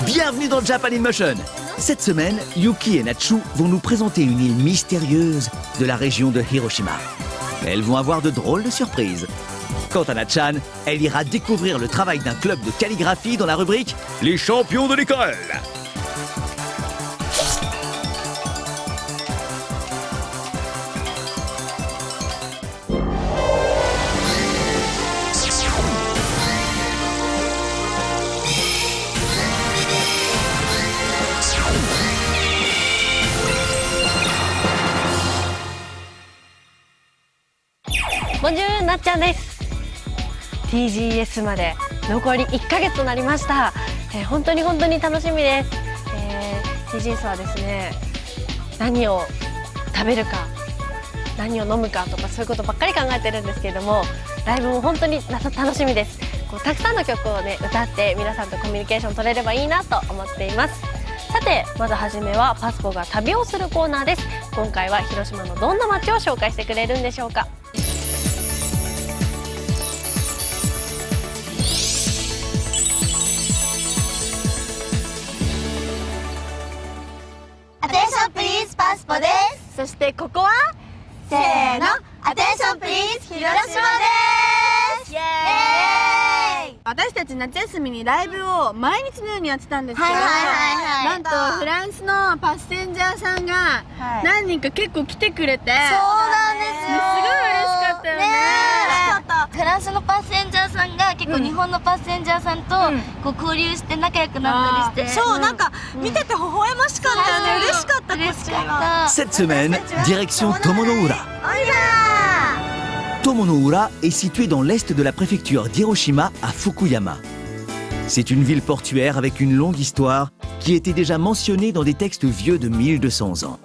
Bienvenue dans Japan in Motion. Cette semaine, Yuki et Natsu vont nous présenter une île mystérieuse de la région de Hiroshima. Elles vont avoir de drôles de surprises. Quant à Natchan, elle ira découvrir le travail d'un club de calligraphie dans la rubrique « Les champions de l'école ». Bonjour なっちゃんです。 TGS まで残り1ヶ月となりました。本当に楽しみです。TGS はですね、何を食べるか何を飲むかとかそういうことばっかり考えてるんですけれども、ライブも本当に楽しみです。たくさんの曲をね歌って皆さんとコミュニケーション取れればいいなと思っています。さてまずはじめはパスコが旅をするコーナーです。今回は広島のどんな街を紹介してくれるんでしょうか。アテンションプリーズパスポです。そしてここはせーの、アテンションプリーズ広島です。イエーイ。私たち夏休みにライブを毎日のようにやってたんですけど、なんとフランスのパッセンジャーさんが何人か結構来てくれて、そうなんですよ。すごい嬉しかったよね。フランスのパッセンジャーさんが結構日本のパッセンジャーさんとこう交流して仲良くなったりして、そうなんか見てて微笑ましかったよね。嬉しかった。嬉しかった。 Cette semaine, direction Tomonoura. Tomonoura est située dans l'est de la préfecture d'Hiroshima à Fukuyama. C'est une ville portuaire avec une longue histoire qui était déjà mentionnée dans des textes vieux de 1200 ans.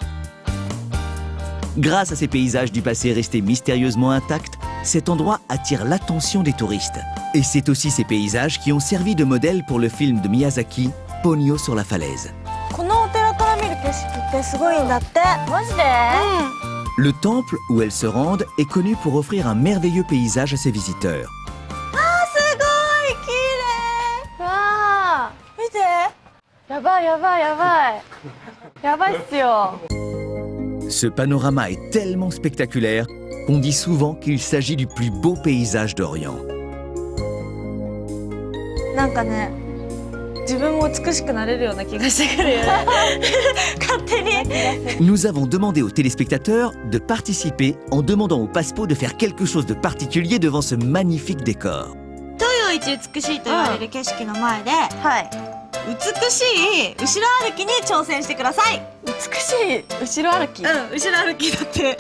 Grâce à ces paysages du passé restés mystérieusement intacts, cet endroit attire l'attention des touristes. Et c'est aussi ces paysages qui ont servi de modèle pour le film de Miyazaki, Ponyo sur la falaise. Le temple où elles se rendent est connu pour offrir un merveilleux paysage à ses visiteurs. Ce panorama est tellement spectaculaire qu'on dit souvent qu'il s'agit du plus beau paysage d'Orient. Nous avons demandé aux téléspectateurs de participer en demandant au Passepo de faire quelque chose de particulier devant ce magnifique décor. 美しいと言われる景色の前で、美しい後ろ歩きに挑戦してください。美しい後ろ歩き。後ろ歩きだって。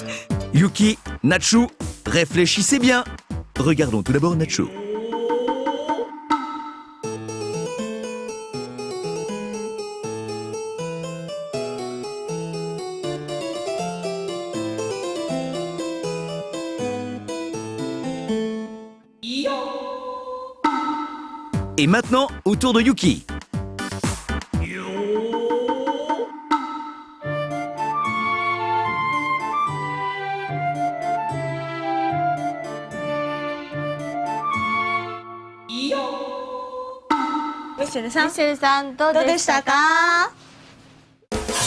Yuki, Natsu, réfléchissez bien. Regardons tout d'abord Natsu. Et maintenant, au tour de Yuki.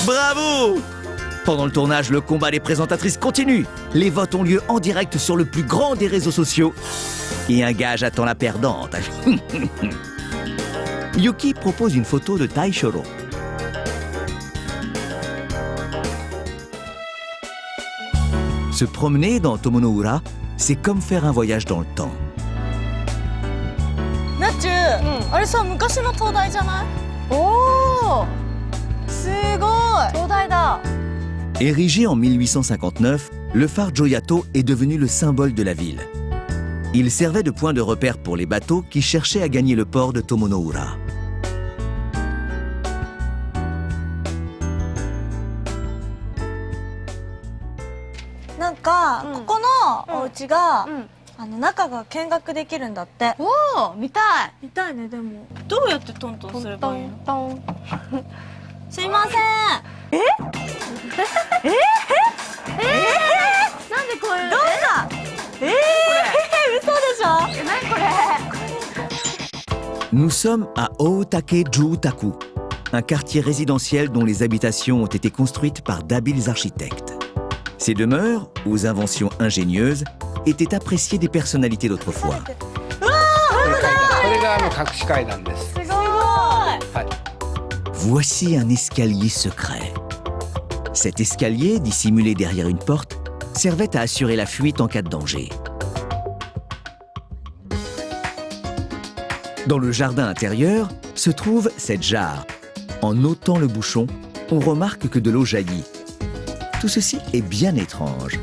Bravo! Pendant le tournage, le combat des présentatrices continue. Les votes ont lieu en direct sur le plus grand des réseaux sociaux. Et un gage attend la perdante. Yuki propose une photo de Taishoro. Se promener dans Tomonoura, c'est comme faire un voyage dans le temps. Érigé en 1859, le phare Joyato est devenu le symbole de la ville. Il servait de point de repère pour les bateaux qui cherchaient à gagner le port de Tomonoura. Nous sommes à Ōtake-jūtaku, un quartier résidentiel dont les habitations ont été construites par d'habiles architectes. Ces demeures, aux inventions ingénieuses, étaient appréciées des personnalités d'autrefois. Voici un escalier secret. Cet escalier, dissimulé derrière une porte, servait à assurer la fuite en cas de danger. Dans le jardin intérieur se trouve cette jarre. En ôtant le bouchon, on remarque que de l'eau jaillit. Tout ceci est bien étrange.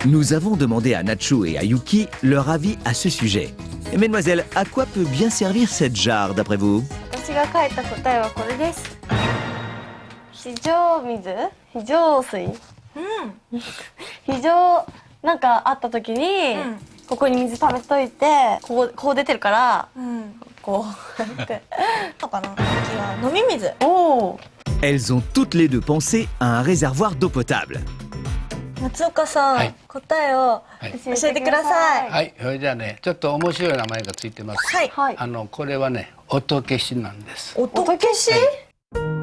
Nous avons demandé à Nacho et à Yuki leur avis à ce sujet. Mesdemoiselles, à quoi peut bien servir cette jarre d'après vous? 私が書いた答えはこれです。非常水、非常水。非常なんかあった時に、ここに水溜めといて、こう出てるから、こうって。とかな。次は飲み水。おお。Elles ont toutes les deux pensé à un réservoir d'eau potable. 松岡さん、はい、答えを教えてください。はい、それじゃあね、ちょっと面白い名前がついてます。はい。これはね、音消しなんです。音消し？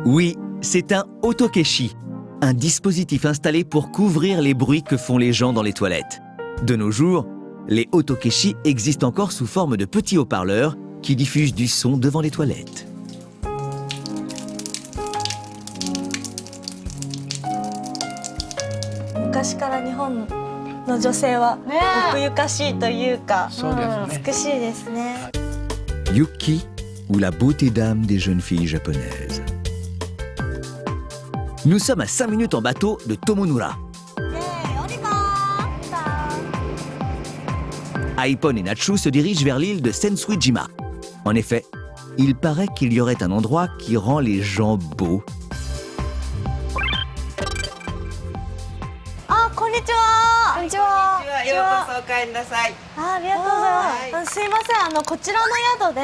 Oui, c'est un otokeshi, un dispositif installé pour couvrir les bruits que font les gens dans les toilettes. De nos jours, les otokeshi existent encore sous forme de petits haut-parleurs qui diffusent du son devant les toilettes. 昔から日本の女性は奥ゆかしいというか、美しいですね。Yuki, ou la beauté d'âme des jeunes filles japonaises. Nous sommes à 5 minutes en bateau de Tomonura. Aipon et Nacho se dirigent vers l'île de Sensuijima. En effet, il paraît qu'il y aurait un endroit qui rend les gens beaux. こんにちは。こんにちは。ようこそお帰りなさい。ありがとうございます。すいません、こちらの宿で、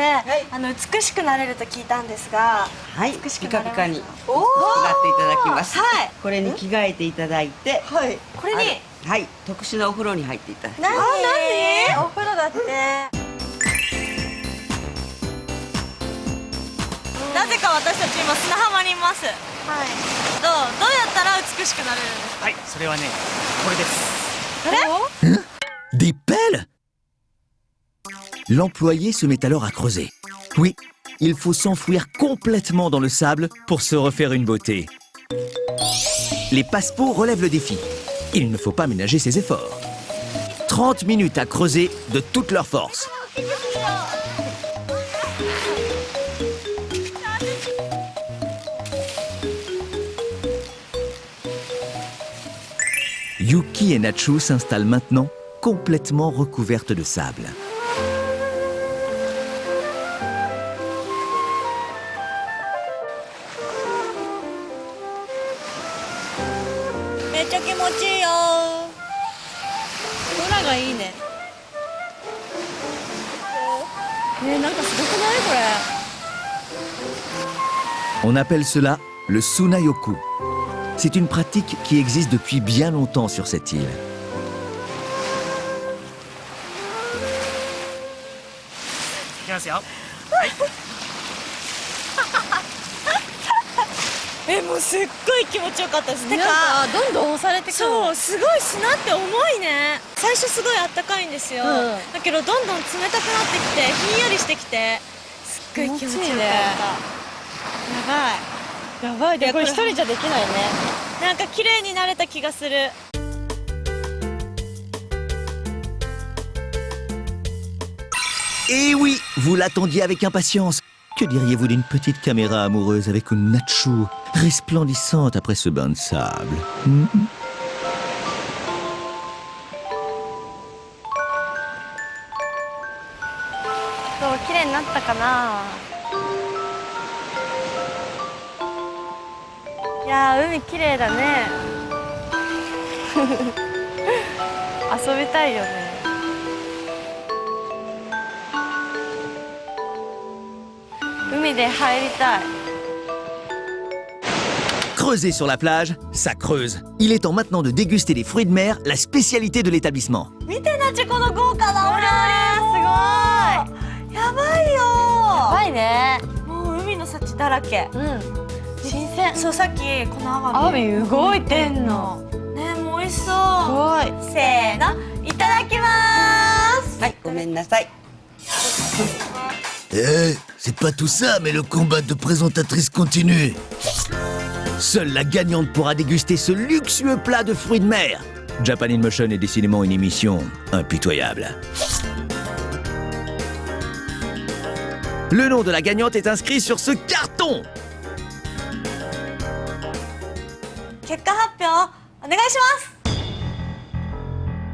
美しくなれると聞いたんですが、はい、ピカピカになっていただきます。はい、これに着替えていただいて、はい、これに、はい、特殊なお風呂に入っていただきます。何？お風呂だって。なぜか私たち今砂浜にいます。はい。どうやったら美しくなれるんですか？はい、それはね、これです。あれ？ Des pelles? L'employé se met alors à creuser. Oui, il faut s'enfouir complètement dans le sable pour se refaire une beauté. Les passe-pots relèvent le défi. Il ne faut pas ménager ses efforts. 30 minutes à creuser de toute leur force. Yuki et Nacho s'installent maintenant complètement recouvertes de sable. On appelle cela le Sunayoku. C'est une pratique qui existe depuis bien longtemps sur cette île. Et oui, vous l'attendiez avec impatience. Que diriez-vous d'une petite caméra amoureuse avec une Nacho resplendissante après ce bain de sable? Creuser sur la plage, ça creuse. Il est temps maintenant de déguster les fruits de mer, la spécialité de l'établissement. やばいよ。やばいね。もう海の幸だらけ。うん。新鮮。そう、さっきこのアアワビ動いてんの。ね、もう美味しそう。すごい。せーの、いただきます。はい、ごめんなさい。C'est pas tout ça, mais le combat de présentatrice continue. Seule la gagnante pourra déguster ce luxueux plat de fruits de mer. Japan in Motion est décidément une émission impitoyable. Le nom de la gagnante est inscrit sur ce carton. 結果発表お願いします。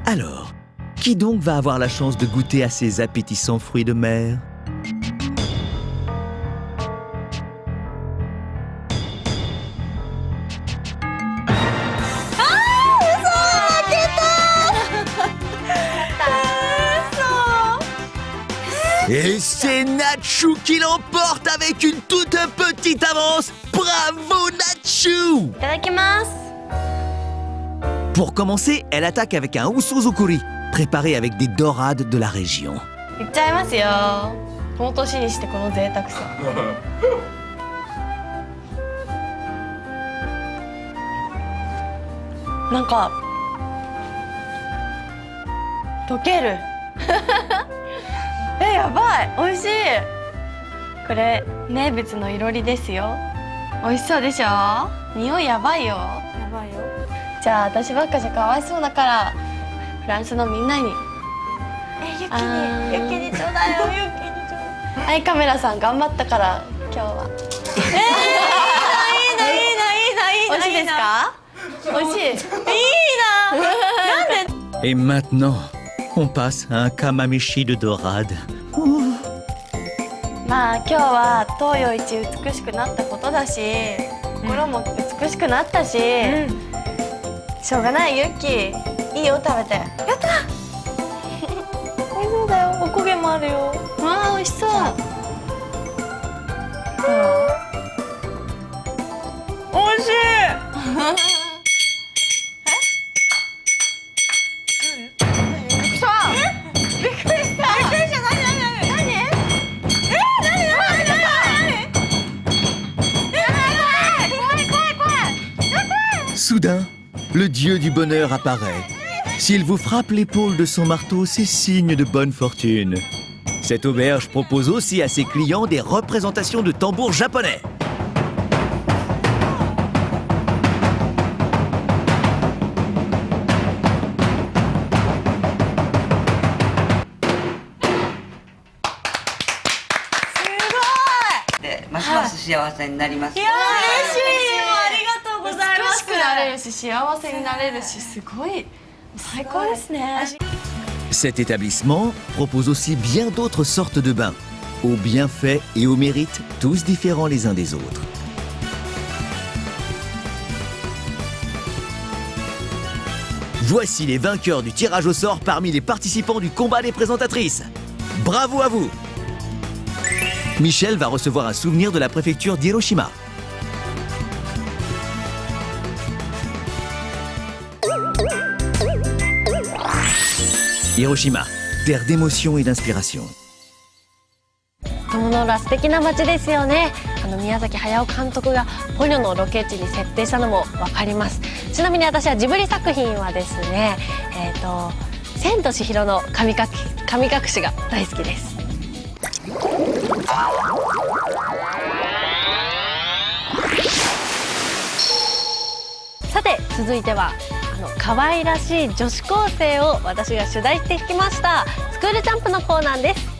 Alors, qui donc va avoir la chance de goûter à ces appétissants fruits de mer? Et c'est Nacho qui l'emporte avec une toute petite avance. Bravo Nacho! いただきます。 Pour commencer, elle attaque avec un usuzukuri, préparé avec des dorades de la région. いっちゃいますよ。この年にしてこの贅沢さ。なんか溶ける。やばい、美味しい。これ名物のいろりですよ。美味しそうでしょ。匂いやばいよ。やばいよ。じゃあ私ばっかじゃかわいそうだからフランスのみんなに。ユッケにちょうだいよ、ユッケにちょうだい。はい、カメラさん頑張ったから今日は。いいな、いいな、いいな、いいな。美味しいですか？美味しい。いいな。なんで？ Et maintenant, on passe à un kamamishi de dorade. まあ今日は東洋一美しくなったことだし、心も美しくなったし、しょうがない。ユッキーいいよ、食べて。やった。美味しそうだよ。おこげもあるよ。わあ、美味しそう。美味しい。Soudain, le dieu du bonheur apparaît. S'il vous frappe l'épaule de son marteau, c'est signe de bonne fortune. Cette auberge propose aussi à ses clients des représentations de tambours japonais. De ますます幸せになります。いや、嬉しいよ。ありがとうございます。美しくなれるし、幸せになれるし、すごい最高ですね。 Cet établissement propose aussi bien d'autres sortes de bains, aux bienfaits et aux mérites, tous différents les uns des autres. Voici les vainqueurs du tirage au sort parmi les participants du combat des présentatrices. Bravo à vous! Michel va recevoir un souvenir de la préfecture d'Hiroshima. Hiroshima, terre d'émotion et d'inspiration. 友の浦素敵な街ですよね。宮崎駿監督がポニョのロケ地に設定したのも分かります。ちなみに私はジブリ作品はですね、千と千尋の神隠しが大好きです。さて続いては可愛らしい女子高生を私が取材してきました。スクールジャンプのコーナーです。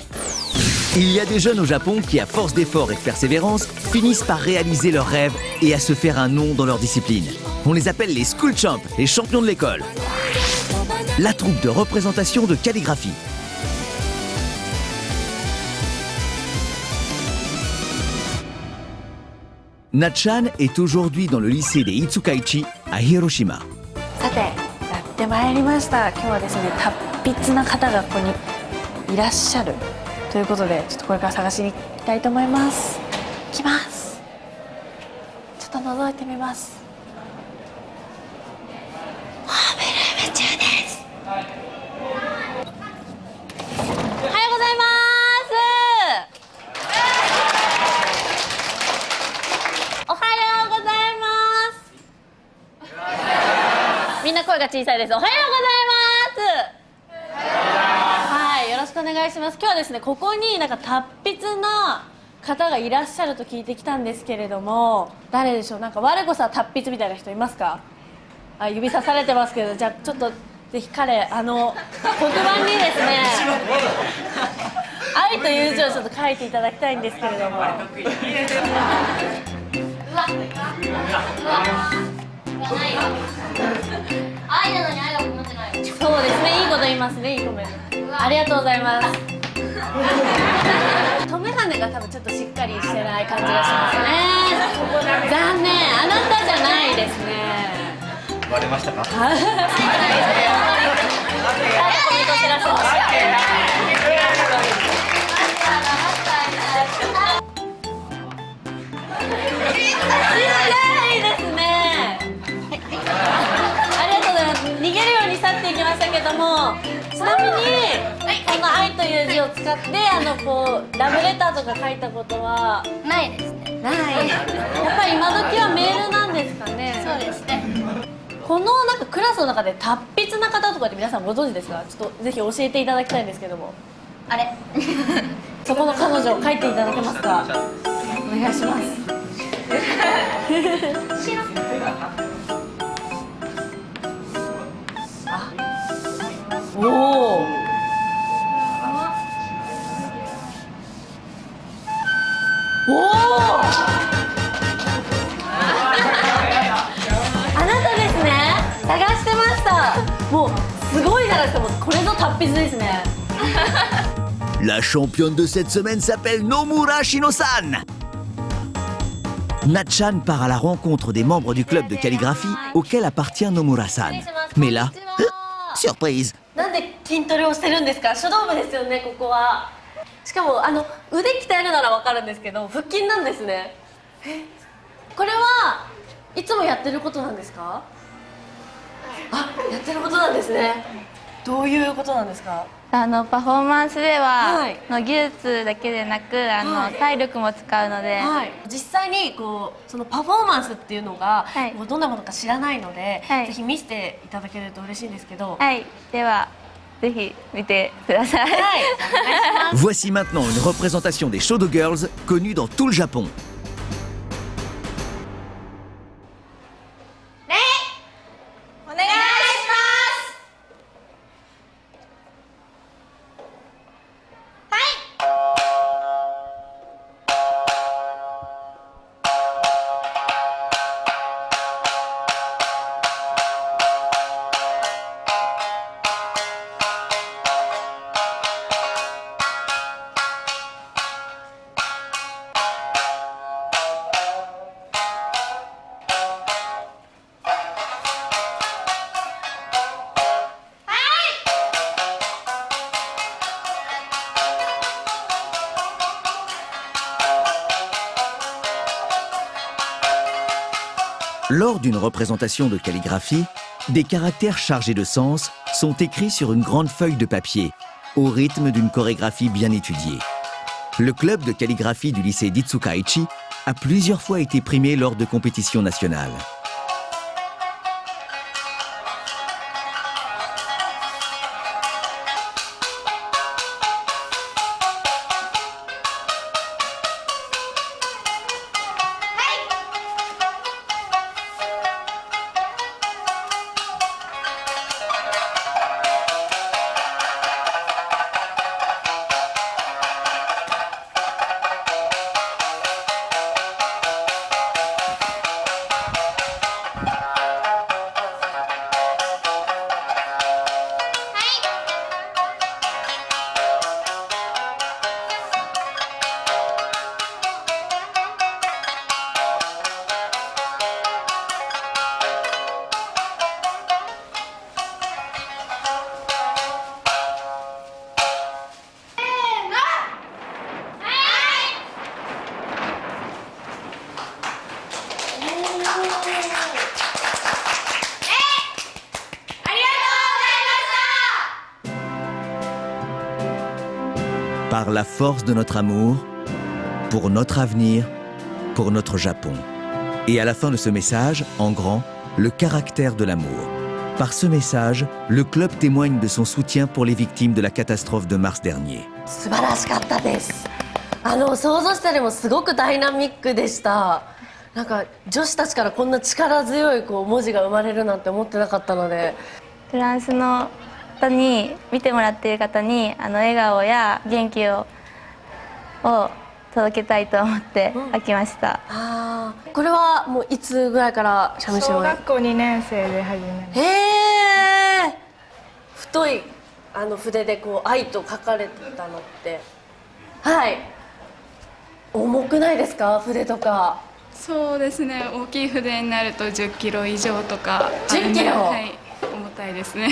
Il y a des jeunes au Japon qui, à force d'efforts et de persévérance, finissent par réaliser leurs rêves et à se faire un nom dans leur discipline. On les appelle les School Champs, les champions de l'école. La troupe de représentation de calligraphie. Natchan est aujourd'hui dans le lycée des Itsukaichi à Hiroshima. さてやってまいりました。今日はですね達筆な方がここにいらっしゃるということで、ちょっとこれから探しに行きたいと思います。行きます。ちょっと覗いてみます。ホームルーム中です。おはようございます。声が小さいです。おはようございます。はい、よろしくお願いします。今日はですね、ここになんか達筆な方がいらっしゃると聞いてきたんですけれども、誰でしょう。なんか我こそは達筆みたいな人いますか？あ、指さされてますけど、じゃあちょっとぜひ彼黒板にですね愛と友情をちょっと書いていただきたいんですけれども。愛なのに愛が持ってない。そうですね、いいこと言いますね、いいコメント。ありがとうございます。留め金が多分ちょっとしっかりしてない感じがしますね。残念、あなたじゃないですね。バレましたか？コメントしてらっしゃいます。いいですね。ありがとうございます。逃げるように去っていきましたけども、ちなみにこの愛という字を使ってこうラブレターとか書いたことはないですね。ない。やっぱり今時はメールなんですかね。そうですね。このなんかクラスの中で達筆な方とかって皆さんご存知ですか？ちょっとぜひ教えていただきたいんですけども。あれそこの彼女を書いていただけますか？お願いします。あ、おお。おお。あなたですね。探してました。もうすごいじゃないですか。もうこれぞ達筆ですね。La championne de cette semaine s'appelle Nomura Shino-san. Natchan part à la rencontre des membres du club de calligraphie auquel appartient Nomura-san. Mais là, surprise. なんで筋トレをしてるんですか？書道部ですよね、ここは。しかも腕鍛えるならわかるんですけど、腹筋なんですね。これはいつもやってることなんですか？あ、やってることなんですね。どういうことなんですか？パフォーマンスでは、はいの技術だけでなくはい体力も使うので、はい、実際にそのパフォーマンスっていうのが、はいもうどんなものか知らないので、はいぜひ見せていただけると嬉しいんですけど。はいではぜひ見てください。はい、お願いします。 Voici maintenant une représentation des Shodo Girls connues dans tout le Japon. お願いします。Lors d'une représentation de calligraphie, des caractères chargés de sens sont écrits sur une grande feuille de papier, au rythme d'une chorégraphie bien étudiée. Le club de calligraphie du lycée d'Itsukaichi a plusieurs fois été primé lors de compétitions nationales. Par la force de notre amour, pour notre avenir, pour notre Japon. Et à la fin de ce message, en grand, le caractère de l'amour. Par ce message, le club témoigne de son soutien pour les victimes de la catastrophe de mars dernier. 素晴らしかったです。想像したよりもすごくダイナミックでした。なんか女子たちからこんな力強い文字が生まれるなんて思ってなかったので。フランスの方に見てもらっている方に笑顔や元気を届けたいと思って書きました。これはもういつぐらいから三味線を？小学校2年生で始めました。太い筆で愛と書かれてたのって、はい、重くないですか、筆とか？そうですね、大きい筆になると10キロ以上とか。10キロ？はい、重たいですね。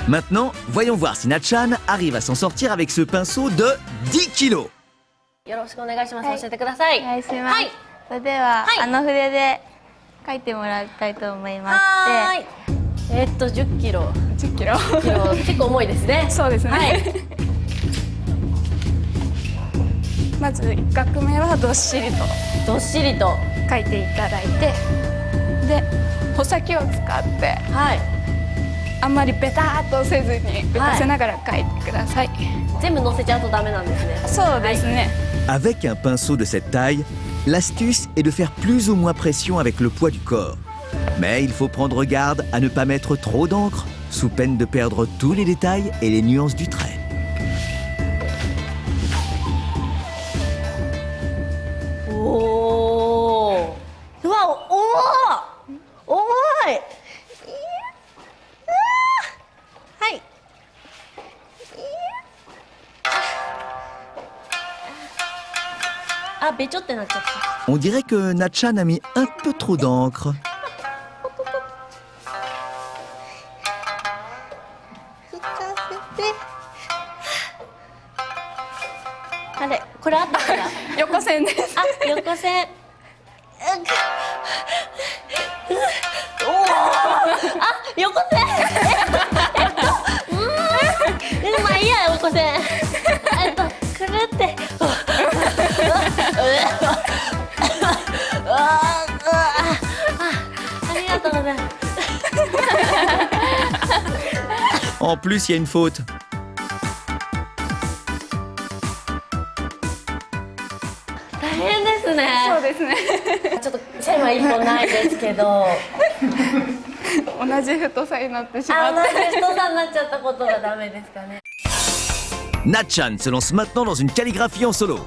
Maintenant, voyons voir si Natchan arrive à s'en sortir avec ce pinceau de 10 kilos. よろしくお願いします。教えてください。お願いします。はい。それでは、筆で書いてもらいたいと思います。はい。10キロ。10キロ。結構重いですね。そうですね。はい、まず1画目はどっしりと書いていただいて、で穂先を使って、はい、あんまりベターっとせずに浮かせながら書いてください。全部乗せちゃうとダメなんですね。そうですね。Avec un pinceau de cette taille, l'astuce est de faire plus ou moins pression avec le poids du corps. Mais il faut prendre garde à ne pas mettre trop d'encre, sous peine de perdre tous les détails et les nuances du trait. Oh! Wow! Oh! On dirait que Natchan a mis un peu trop d'encre. En plus, il y a une faute. そうですね。ちょっと線は一本ないですけど。同じ太さになってしまって。同じ太さになっちゃったことがダメですかね。Natchan se lance maintenant dans une calligraphie en solo.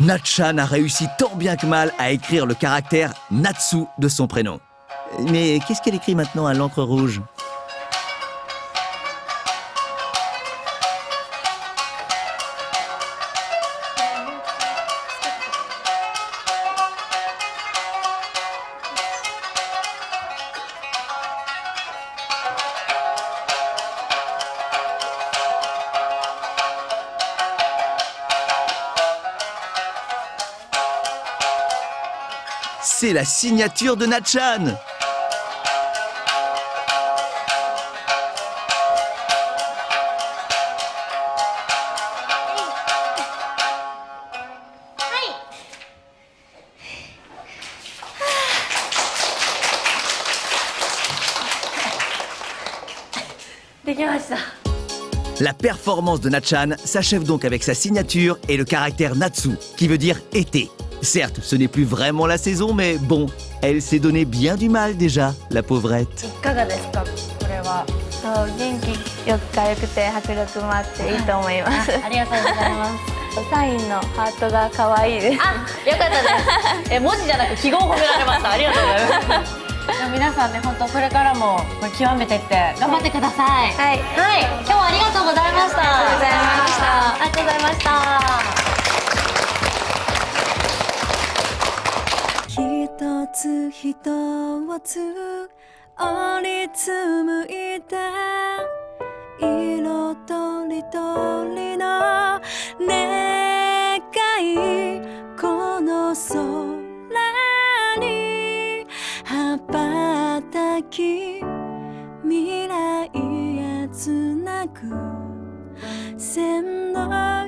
Natchan a réussi tant bien que mal à écrire le caractère Natsu de son prénom. Mais qu'est-ce qu'elle écrit maintenant à l'encre rouge? C'est la signature de Natchan. La performance de Natchan s'achève donc avec sa signature et le caractère Natsu, qui veut dire été. Certes, ce n'est plus vraiment la saison, mais bon, elle s'est donné bien du mal déjà, la pauvrette. 元気よく軽くて迫力もあっていいと思います。ありがとうございます。サインのハートが可愛いです。よかったです。文字じゃなく記号を褒められました。ありがとうございます。皆さんね、本当これからも極めていって頑張ってください。はい、はい、今日はありがとうございました。ありがとうございました。ありがとうございました。一つ一つ折り紡いだ色とりどりの願い、この空に羽ばたき、未来へつなぐ線の